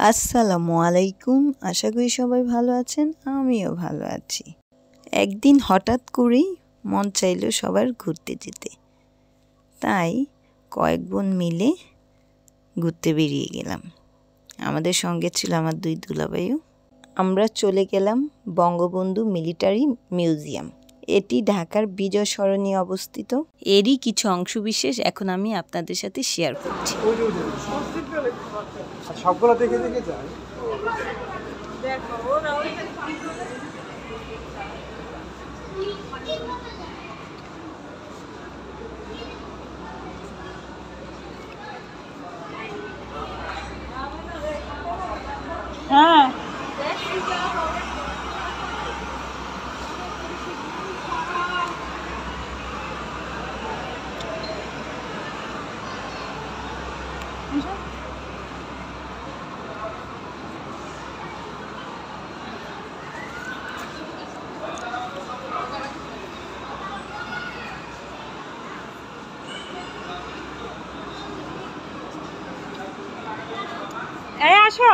আসসালামু আলাইকুম। আশা করি সবাই ভালো আছেন, আমিও ভালো আছি। একদিন হঠাৎ করেই মন চাইল সবার ঘুরতে যেতে, তাই কয়েক বোন মিলে ঘুরতে বেরিয়ে গেলাম। আমাদের সঙ্গে ছিল আমার দুই দুলাভাইও। আমরা চলে গেলাম বঙ্গবন্ধু মিলিটারি মিউজিয়াম। এটি ঢাকার বিজয় সরণি অবস্থিত। এরই কিছু অংশবিশেষ এখন আমি আপনাদের সাথে শেয়ার করছি। সবগুলো দেখে দেখে যায়। হ্যাঁ এই আসো।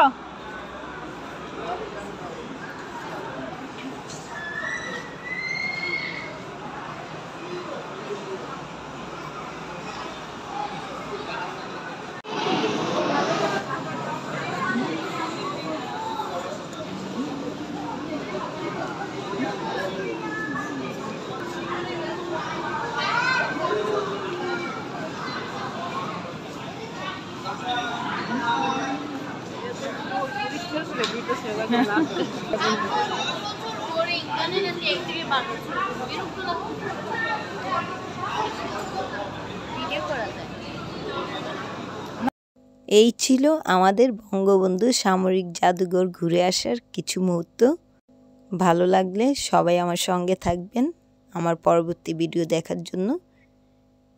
এই ছিল আমাদের বঙ্গবন্ধু সামরিক জাদুঘর ঘুরে আসার কিছু মুহূর্ত। ভালো লাগলে সবাই আমার সঙ্গে থাকবেন আমার পরবর্তী ভিডিও দেখার জন্য।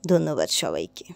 ধন্যবাদ সবাইকে।